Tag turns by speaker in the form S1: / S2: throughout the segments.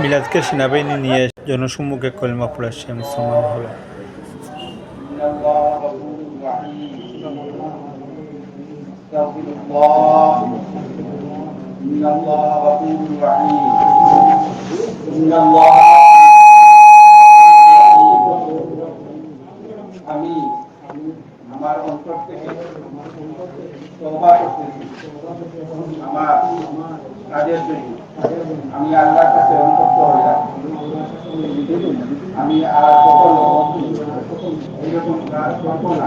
S1: মিলাদকে সেনাবাহিনী নিয়ে জনসম্মুখে কলেমা পড়ে সে মুসলমান হলো।
S2: আমি আমার অন্তর থেকে তওবা করতেছি আমার কাজের জন্য। আমি আল্লাহর কাছে অনুতপ্ত হইলাম। আমি আর কখনো এরকম কাজ করব না।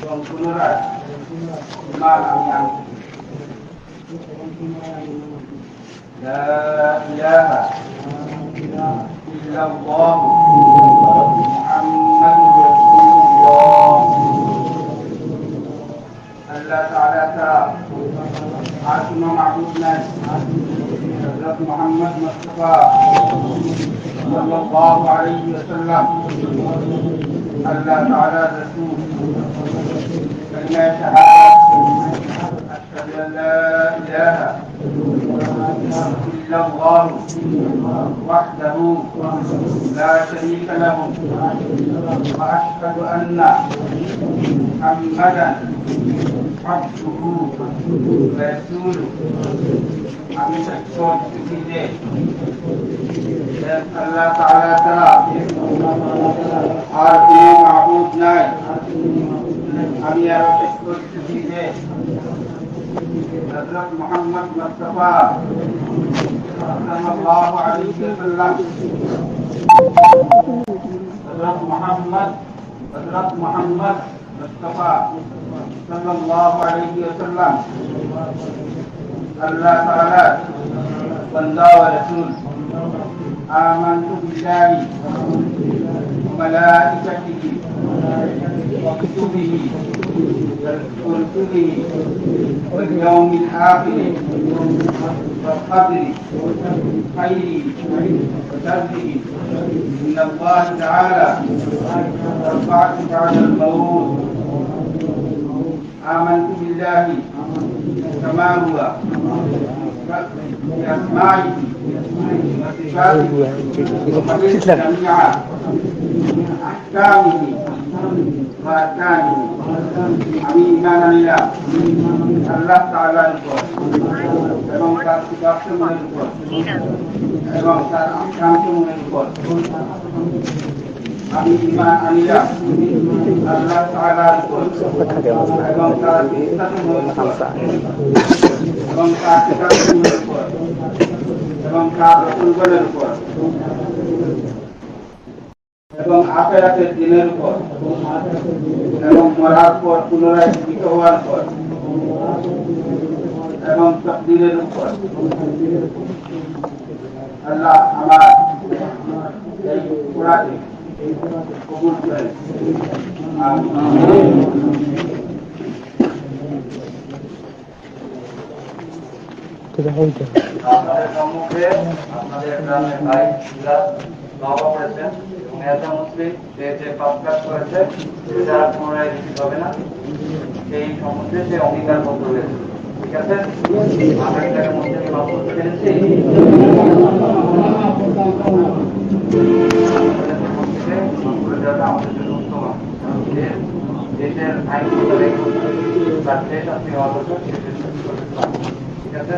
S2: এবং পুনরায় ঈমান আমি আনছি। لا إله إلا الله محمد رسول الله। আল্লাহ তাআলা তাআলা আর কোন মাবুদ নাই হযরত মুহাম্মদ মুস্তাফা সাল্লাল্লাহু আলাইহি ওয়াসাল্লাম আল্লাহ তাআলা রাসূল। কালিমা শাহাদাত আশহাদু আল লা ইলাহা إلا الله وحده لا شريك له وأشهد أن محمدا عبده ورسوله। আমি সত্যি যে আল্লাহ তাআলা ছাড়া আর কোনো মাবুদ নাই। আমি আরো সত্যি যে হযরত মুহাম্মদ মুস্তাফা সাল্লাল্লাহু আলাইহি ওয়াসাল্লাম হযরত মুহাম্মদ মুস্তাফা সাল্লাল্লাহু আলাইহি ওয়াসাল্লাম আল্লাহ তাআলা বান্দা ওয়া রাসূল। আমানতু বিল্লাহি ওয়া মালাইকাতিহি ওয়া কুতুবিহি ورسله واليوم الآخر والقدر خيره وشره. إن الله تعالى والبعث بعد الموت. آمنت بالله كما هو بأسمائه وصفاته وقبلت جميع أحكامه وأركانه। আমি ঈমান আনলাম আল্লাহ তাআলার উপর এবং তার সিদ্ধান্তসমূহের উপর এবং তার আহকামসমূহের উপর। আমি ঈমান আনলাম আল্লাহ তাআলার উপর এবং তার সিদ্ধান্তসমূহের উপর এবং তার সিদ্ধান্তসমূহের উপর এবং তার রাসূলগণের উপর এবং আখিরাতের দিনের উপর এবং মরার পর পুনরায় জীবিত হওয়ার পর এবং তাকদীরের উপর। আল্লাহ আমার এই কোরআনকে কবুল করেন। আমিন। আপনাদের সম্মুখে আপনাদের গ্রামের ভাই বাবা করেছেন এবং মুসলিম যে পাপ কাজ করেছে সেটা পুনরায় রিপিট হবে না, সেই সম্বন্ধে সে অঙ্গীকার পত্র রয়েছে। ঠিক আছে, আমরা এটাকে মধ্যে মাপ করতে পেরেছি। আমাদের জন্য উত্তম দেশের আইন মোতাবেক তার শেষ আপনি ঠিক আছে।